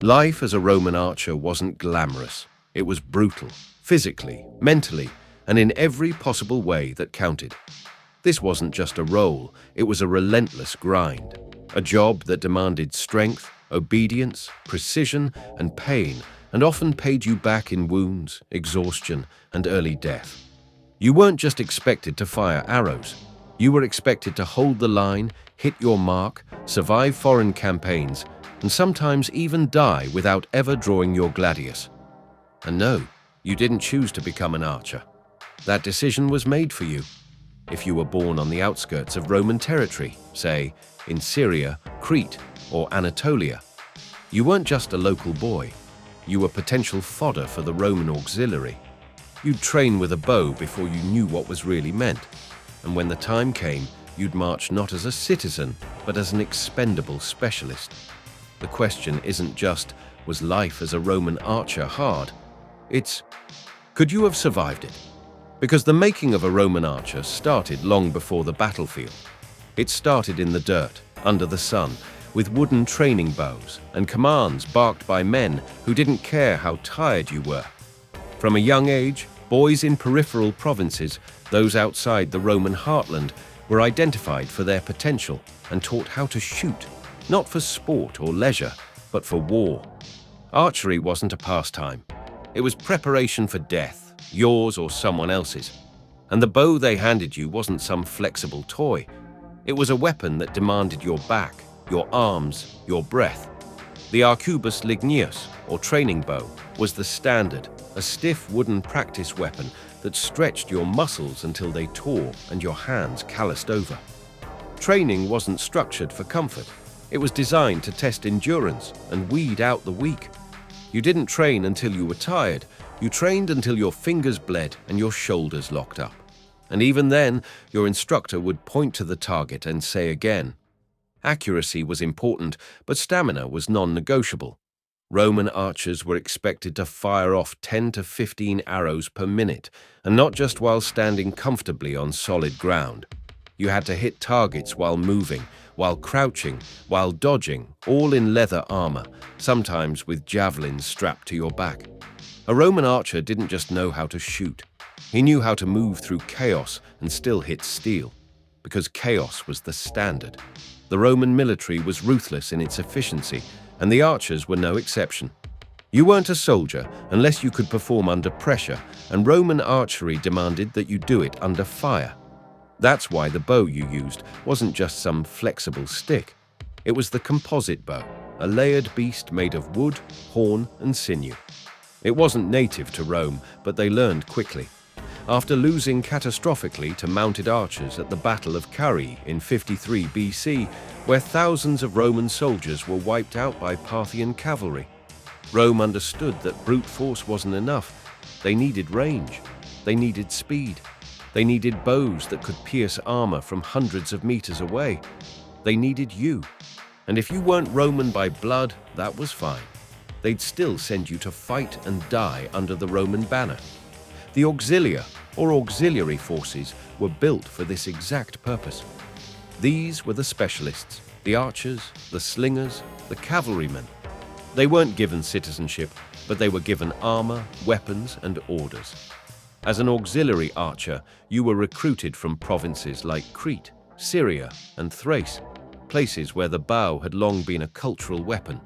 Life as a Roman archer wasn't glamorous. It was brutal, physically, mentally, and in every possible way that counted. This wasn't just a role, it was a relentless grind. A job that demanded strength, obedience, precision, and pain, and often paid you back in wounds, exhaustion, and early death. You weren't just expected to fire arrows. You were expected to hold the line, hit your mark, survive foreign campaigns, and sometimes even die without ever drawing your gladius. And no, you didn't choose to become an archer. That decision was made for you. If you were born on the outskirts of Roman territory, say, in Syria, Crete, or Anatolia, you weren't just a local boy. You were potential fodder for the Roman auxiliary. You'd train with a bow before you knew what was really meant. And when the time came, you'd march not as a citizen, but as an expendable specialist. The question isn't just, was life as a Roman archer hard? It's, could you have survived it? Because the making of a Roman archer started long before the battlefield. It started in the dirt, under the sun, with wooden training bows and commands barked by men who didn't care how tired you were. From a young age, boys in peripheral provinces, those outside the Roman heartland, were identified for their potential and taught how to shoot, not for sport or leisure, but for war. Archery wasn't a pastime. It was preparation for death, yours or someone else's. And the bow they handed you wasn't some flexible toy. It was a weapon that demanded your back, your arms, your breath. The arquebus ligneus, or training bow, was the standard, a stiff wooden practice weapon that stretched your muscles until they tore and your hands calloused over. Training wasn't structured for comfort. It was designed to test endurance and weed out the weak. You didn't train until you were tired. You trained until your fingers bled and your shoulders locked up. And even then, your instructor would point to the target and say again. Accuracy was important, but stamina was non-negotiable. Roman archers were expected to fire off 10 to 15 arrows per minute, and not just while standing comfortably on solid ground. You had to hit targets while moving, while crouching, while dodging, all in leather armor, sometimes with javelins strapped to your back. A Roman archer didn't just know how to shoot. He knew how to move through chaos and still hit steel, because chaos was the standard. The Roman military was ruthless in its efficiency, and the archers were no exception. You weren't a soldier unless you could perform under pressure, and Roman archery demanded that you do it under fire. That's why the bow you used wasn't just some flexible stick. It was the composite bow, a layered beast made of wood, horn, and sinew. It wasn't native to Rome, but they learned quickly. After losing catastrophically to mounted archers at the Battle of Carrhae in 53 BC, where thousands of Roman soldiers were wiped out by Parthian cavalry, Rome understood that brute force wasn't enough. They needed range. They needed speed. They needed bows that could pierce armor from hundreds of meters away. They needed you. And if you weren't Roman by blood, that was fine. They'd still send you to fight and die under the Roman banner. The auxilia, or auxiliary forces, were built for this exact purpose. These were the specialists, the archers, the slingers, the cavalrymen. They weren't given citizenship, but they were given armor, weapons, and orders. As an auxiliary archer, you were recruited from provinces like Crete, Syria, and Thrace, places where the bow had long been a cultural weapon.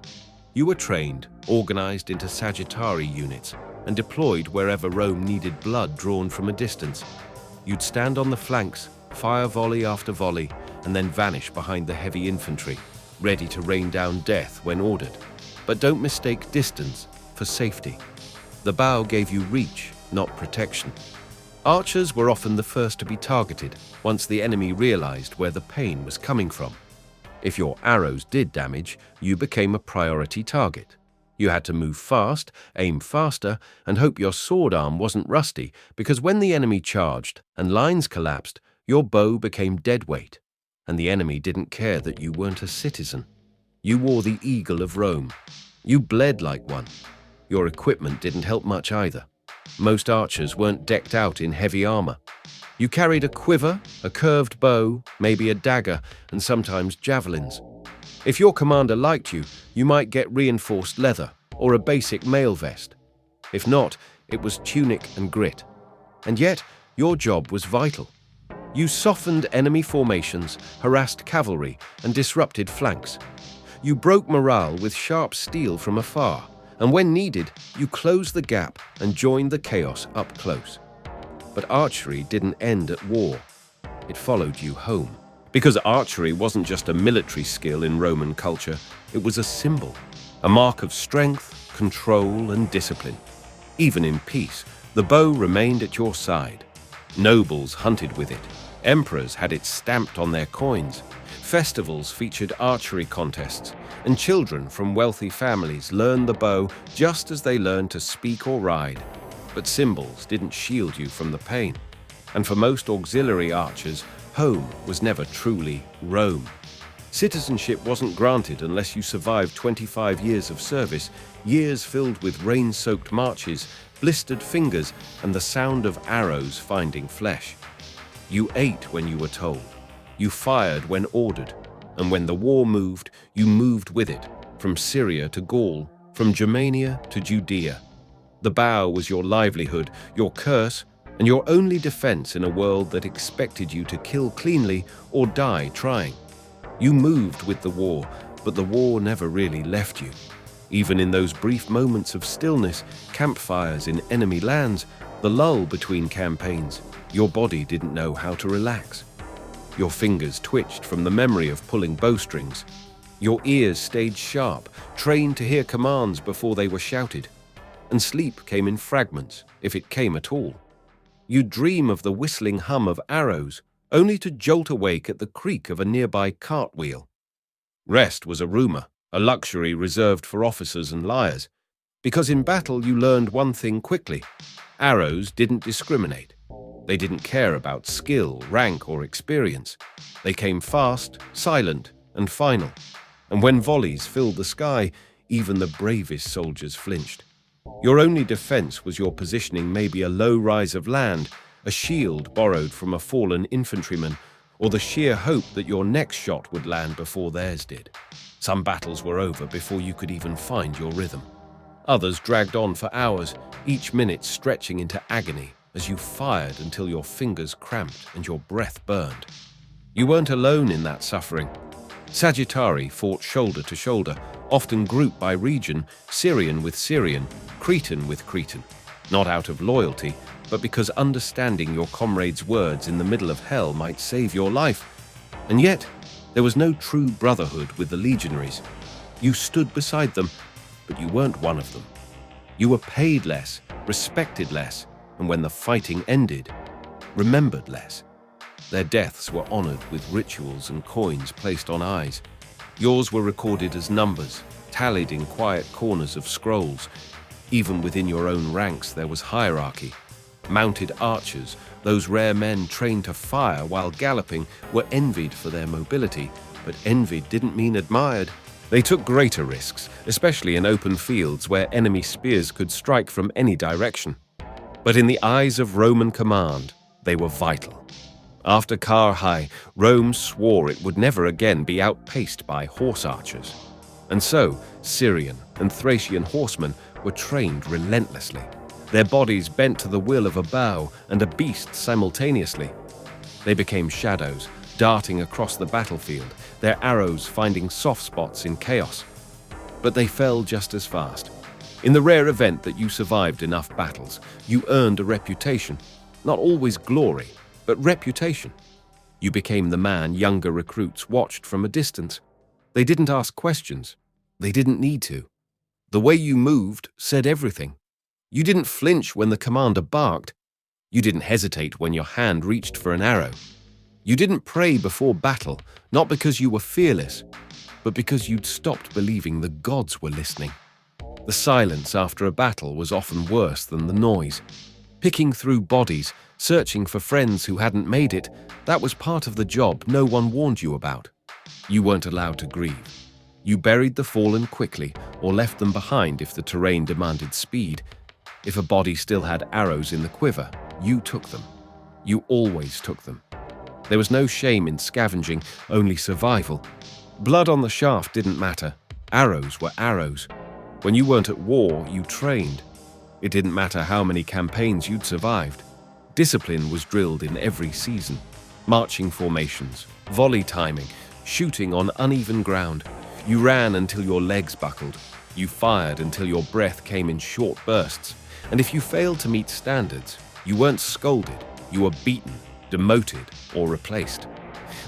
You were trained, organized into Sagittari units, and deployed wherever Rome needed blood drawn from a distance. You'd stand on the flanks, fire volley after volley, and then vanish behind the heavy infantry, ready to rain down death when ordered. But don't mistake distance for safety. The bow gave you reach, not protection. Archers were often the first to be targeted once the enemy realized where the pain was coming from. If your arrows did damage, you became a priority target. You had to move fast, aim faster, and hope your sword arm wasn't rusty, because when the enemy charged and lines collapsed, your bow became dead weight, and the enemy didn't care that you weren't a citizen. You wore the eagle of Rome. You bled like one. Your equipment didn't help much either. Most archers weren't decked out in heavy armor. You carried a quiver, a curved bow, maybe a dagger, and sometimes javelins. If your commander liked you, you might get reinforced leather or a basic mail vest. If not, it was tunic and grit. And yet, your job was vital. You softened enemy formations, harassed cavalry, and disrupted flanks. You broke morale with sharp steel from afar, and when needed, you closed the gap and joined the chaos up close. But archery didn't end at war. It followed you home. Because archery wasn't just a military skill in Roman culture, it was a symbol, a mark of strength, control, and discipline. Even in peace, the bow remained at your side. Nobles hunted with it. Emperors had it stamped on their coins. Festivals featured archery contests, and children from wealthy families learned the bow just as they learned to speak or ride. But symbols didn't shield you from the pain. And for most auxiliary archers, home was never truly Rome. Citizenship wasn't granted unless you survived 25 years of service, years filled with rain-soaked marches, blistered fingers, and the sound of arrows finding flesh. You ate when you were told. You fired when ordered. And when the war moved, you moved with it, from Syria to Gaul, from Germania to Judea. The bow was your livelihood, your curse, and your only defense in a world that expected you to kill cleanly or die trying. You moved with the war, but the war never really left you. Even in those brief moments of stillness, campfires in enemy lands, the lull between campaigns, your body didn't know how to relax. Your fingers twitched from the memory of pulling bowstrings. Your ears stayed sharp, trained to hear commands before they were shouted. And sleep came in fragments, if it came at all. You'd dream of the whistling hum of arrows, only to jolt awake at the creak of a nearby cartwheel. Rest was a rumor, a luxury reserved for officers and liars. Because in battle you learned one thing quickly. Arrows didn't discriminate. They didn't care about skill, rank, or experience. They came fast, silent, and final. And when volleys filled the sky, even the bravest soldiers flinched. Your only defense was your positioning, maybe a low rise of land, a shield borrowed from a fallen infantryman, or the sheer hope that your next shot would land before theirs did. Some battles were over before you could even find your rhythm. Others dragged on for hours, each minute stretching into agony as you fired until your fingers cramped and your breath burned. You weren't alone in that suffering. Sagittari fought shoulder to shoulder, often grouped by region, Syrian with Syrian, Cretan with Cretan, not out of loyalty, but because understanding your comrade's words in the middle of hell might save your life. And yet, there was no true brotherhood with the legionaries. You stood beside them, but you weren't one of them. You were paid less, respected less, and when the fighting ended, remembered less. Their deaths were honored with rituals and coins placed on eyes. Yours were recorded as numbers, tallied in quiet corners of scrolls. Even within your own ranks there was hierarchy. Mounted archers, those rare men trained to fire while galloping, were envied for their mobility, but envied didn't mean admired. They took greater risks, especially in open fields where enemy spears could strike from any direction. But in the eyes of Roman command, they were vital. After Carrhae, Rome swore it would never again be outpaced by horse archers. And so, Syrian and Thracian horsemen were trained relentlessly, their bodies bent to the will of a bow and a beast simultaneously. They became shadows, darting across the battlefield, their arrows finding soft spots in chaos. But they fell just as fast. In the rare event that you survived enough battles, you earned a reputation, not always glory, but reputation. You became the man younger recruits watched from a distance. They didn't ask questions. They didn't need to. The way you moved said everything. You didn't flinch when the commander barked. You didn't hesitate when your hand reached for an arrow. You didn't pray before battle, not because you were fearless, but because you'd stopped believing the gods were listening. The silence after a battle was often worse than the noise. Picking through bodies, searching for friends who hadn't made it, that was part of the job no one warned you about. You weren't allowed to grieve. You buried the fallen quickly or left them behind if the terrain demanded speed. If a body still had arrows in the quiver, you took them. You always took them. There was no shame in scavenging, only survival. Blood on the shaft didn't matter. Arrows were arrows. When you weren't at war, you trained. It didn't matter how many campaigns you'd survived. Discipline was drilled in every season. Marching formations, volley timing, shooting on uneven ground. You ran until your legs buckled. You fired until your breath came in short bursts. And if you failed to meet standards, you weren't scolded, you were beaten, demoted, or replaced.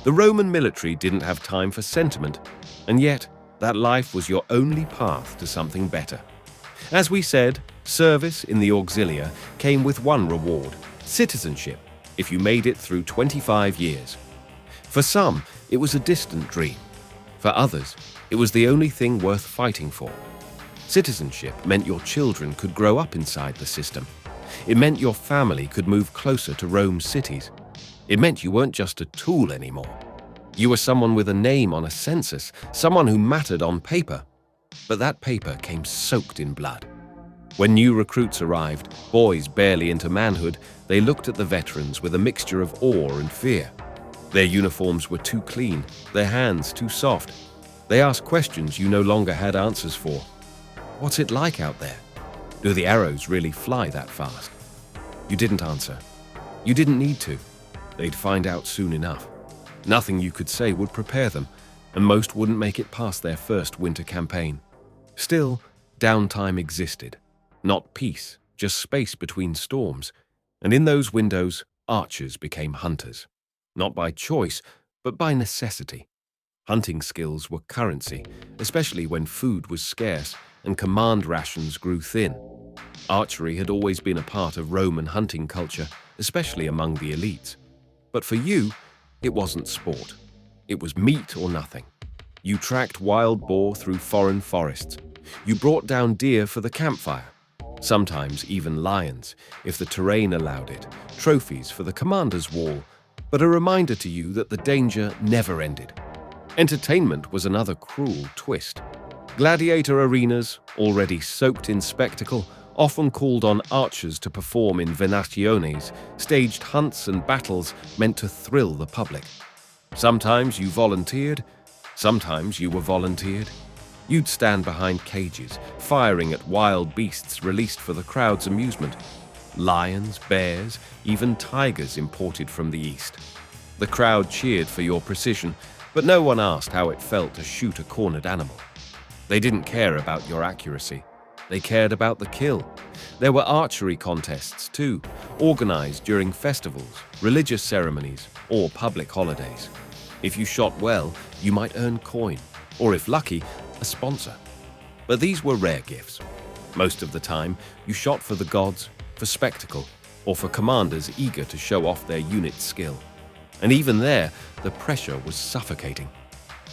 The Roman military didn't have time for sentiment, and yet that life was your only path to something better. As we said, service in the auxiliary came with one reward: citizenship, if you made it through 25 years. For some, it was a distant dream. For others, it was the only thing worth fighting for. Citizenship meant your children could grow up inside the system. It meant your family could move closer to Rome's cities. It meant you weren't just a tool anymore. You were someone with a name on a census, someone who mattered on paper. But that paper came soaked in blood. When new recruits arrived, boys barely into manhood, they looked at the veterans with a mixture of awe and fear. Their uniforms were too clean, their hands too soft. They asked questions you no longer had answers for. What's it like out there? Do the arrows really fly that fast? You didn't answer. You didn't need to. They'd find out soon enough. Nothing you could say would prepare them, and most wouldn't make it past their first winter campaign. Still, downtime existed. Not peace, just space between storms. And in those windows, archers became hunters. Not by choice, but by necessity. Hunting skills were currency, especially when food was scarce and command rations grew thin. Archery had always been a part of Roman hunting culture, especially among the elites. But for you, it wasn't sport. It was meat or nothing. You tracked wild boar through foreign forests. You brought down deer for the campfire. Sometimes even lions, if the terrain allowed it, trophies for the commander's wall, but a reminder to you that the danger never ended. Entertainment was another cruel twist. Gladiator arenas, already soaked in spectacle, often called on archers to perform in venationes, staged hunts and battles meant to thrill the public. Sometimes you volunteered, sometimes you were volunteered. You'd stand behind cages, firing at wild beasts released for the crowd's amusement. Lions, bears, even tigers imported from the east. The crowd cheered for your precision, but no one asked how it felt to shoot a cornered animal. They didn't care about your accuracy. They cared about the kill. There were archery contests too, organized during festivals, religious ceremonies, or public holidays. If you shot well, you might earn coin, or if lucky, a sponsor. But these were rare gifts. Most of the time, you shot for the gods, for spectacle, or for commanders eager to show off their unit's skill. And even there, the pressure was suffocating.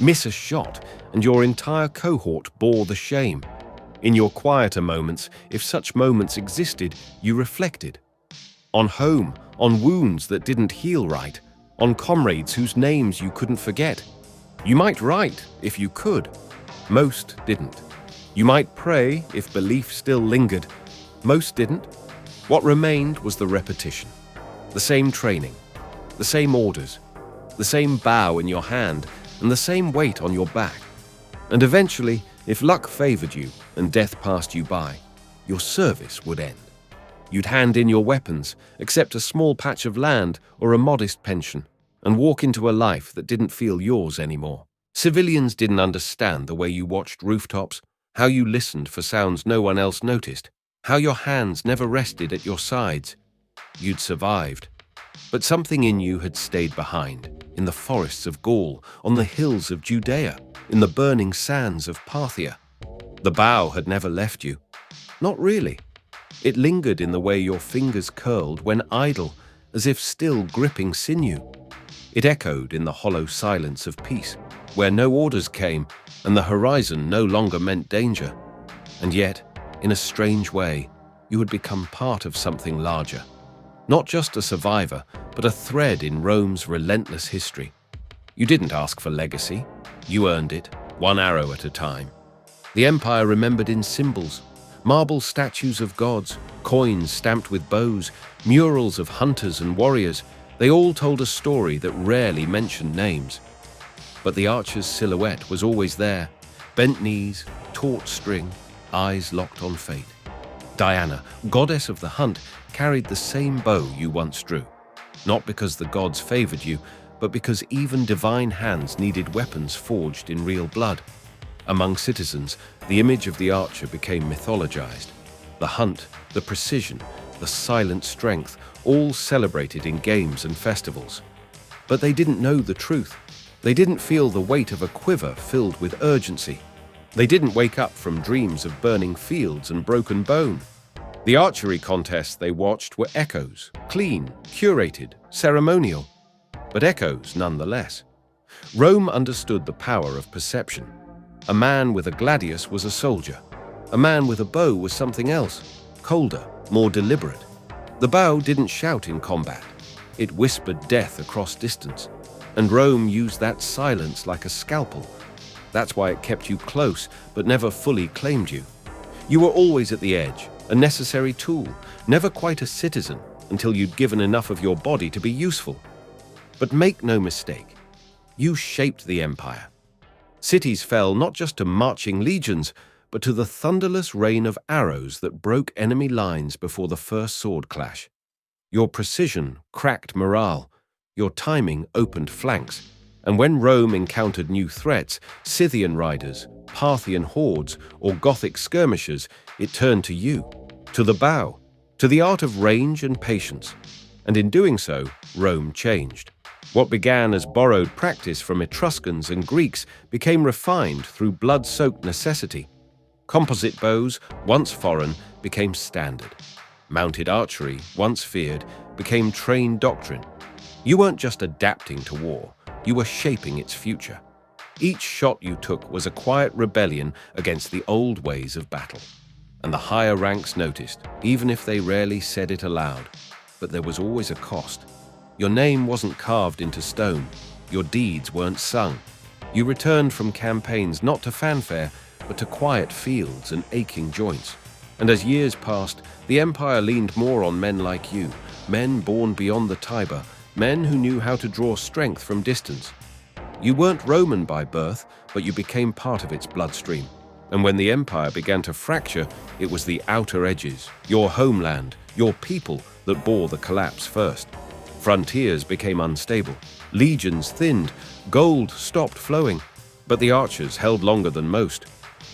Miss a shot, and your entire cohort bore the shame. In your quieter moments, if such moments existed, you reflected. On home, on wounds that didn't heal right, on comrades whose names you couldn't forget. You might write if you could. Most didn't. You might pray if belief still lingered. Most didn't. What remained was the repetition. The same training, the same orders, the same bow in your hand, and the same weight on your back. And eventually, if luck favored you and death passed you by, your service would end. You'd hand in your weapons, accept a small patch of land or a modest pension, and walk into a life that didn't feel yours anymore. Civilians didn't understand the way you watched rooftops, how you listened for sounds no one else noticed, how your hands never rested at your sides. You'd survived. But something in you had stayed behind, in the forests of Gaul, on the hills of Judea, in the burning sands of Parthia. The bow had never left you. Not really. It lingered in the way your fingers curled when idle, as if still gripping sinew. It echoed in the hollow silence of peace, where no orders came and the horizon no longer meant danger. And yet, in a strange way, you had become part of something larger. Not just a survivor, but a thread in Rome's relentless history. You didn't ask for legacy. You earned it, one arrow at a time. The empire remembered in symbols, marble statues of gods, coins stamped with bows, murals of hunters and warriors. They all told a story that rarely mentioned names. But the archer's silhouette was always there, bent knees, taut string, eyes locked on fate. Diana, goddess of the hunt, carried the same bow you once drew, not because the gods favored you, but because even divine hands needed weapons forged in real blood. Among citizens, the image of the archer became mythologized. The hunt, the precision, the silent strength, all celebrated in games and festivals. But they didn't know the truth. They didn't feel the weight of a quiver filled with urgency. They didn't wake up from dreams of burning fields and broken bone. The archery contests they watched were echoes, clean, curated, ceremonial, but echoes nonetheless. Rome understood the power of perception. A man with a gladius was a soldier. A man with a bow was something else, colder, more deliberate. The bow didn't shout in combat. It whispered death across distance. And Rome used that silence like a scalpel. That's why it kept you close, but never fully claimed you. You were always at the edge, a necessary tool, never quite a citizen until you'd given enough of your body to be useful. But make no mistake, you shaped the empire. Cities fell not just to marching legions, but to the thunderless rain of arrows that broke enemy lines before the first sword clash. Your precision cracked morale, your timing opened flanks, and when Rome encountered new threats, Scythian riders, Parthian hordes, or Gothic skirmishers, it turned to you, to the bow, to the art of range and patience. And in doing so, Rome changed. What began as borrowed practice from Etruscans and Greeks became refined through blood-soaked necessity. Composite bows, once foreign, became standard. Mounted archery, once feared, became trained doctrine. You weren't just adapting to war, you were shaping its future. Each shot you took was a quiet rebellion against the old ways of battle. And the higher ranks noticed, even if they rarely said it aloud. But there was always a cost. Your name wasn't carved into stone. Your deeds weren't sung. You returned from campaigns not to fanfare, but to quiet fields and aching joints. And as years passed, the empire leaned more on men like you, men born beyond the Tiber, men who knew how to draw strength from distance. You weren't Roman by birth, but you became part of its bloodstream. And when the empire began to fracture, it was the outer edges, your homeland, your people, that bore the collapse first. Frontiers became unstable, legions thinned, gold stopped flowing, but the archers held longer than most.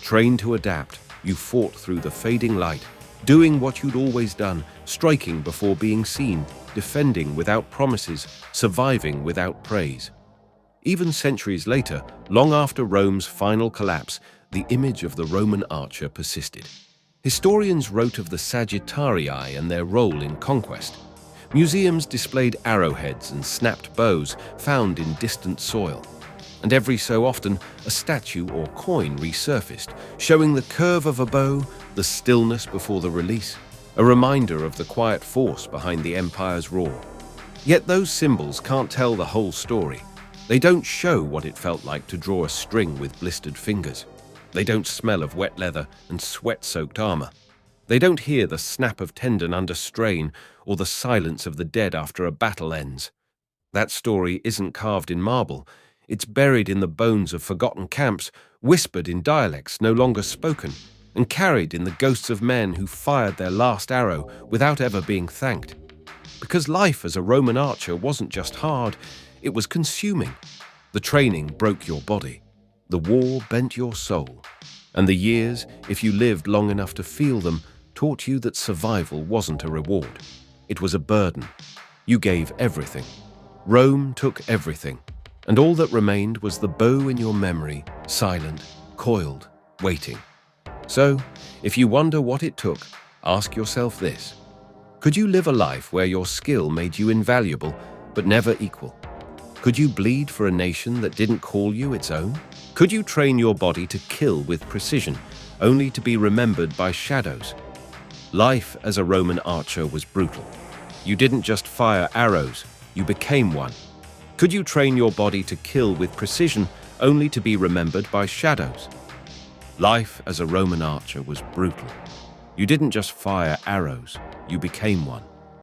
Trained to adapt, you fought through the fading light, doing what you'd always done, striking before being seen, defending without promises, surviving without praise. Even centuries later, long after Rome's final collapse, the image of the Roman archer persisted. Historians wrote of the Sagittarii and their role in conquest. Museums displayed arrowheads and snapped bows found in distant soil. And every so often, a statue or coin resurfaced, showing the curve of a bow, the stillness before the release, a reminder of the quiet force behind the empire's roar. Yet those symbols can't tell the whole story. They don't show what it felt like to draw a string with blistered fingers. They don't smell of wet leather and sweat-soaked armor. They don't hear the snap of tendon under strain or the silence of the dead after a battle ends. That story isn't carved in marble. It's buried in the bones of forgotten camps, whispered in dialects no longer spoken, and carried in the ghosts of men who fired their last arrow without ever being thanked. Because life as a Roman archer wasn't just hard, it was consuming. The training broke your body. The war bent your soul. And the years, if you lived long enough to feel them, taught you that survival wasn't a reward. It was a burden. You gave everything. Rome took everything. And all that remained was the bow in your memory, silent, coiled, waiting. So, if you wonder what it took, ask yourself this. Could you live a life where your skill made you invaluable, but never equal? Could you bleed for a nation that didn't call you its own? Could you train your body to kill with precision, only to be remembered by shadows? Life as a Roman archer was brutal. You didn't just fire arrows, you became one. Could you train your body to kill with precision, only to be remembered by shadows? Life as a Roman archer was brutal. You didn't just fire arrows, you became one.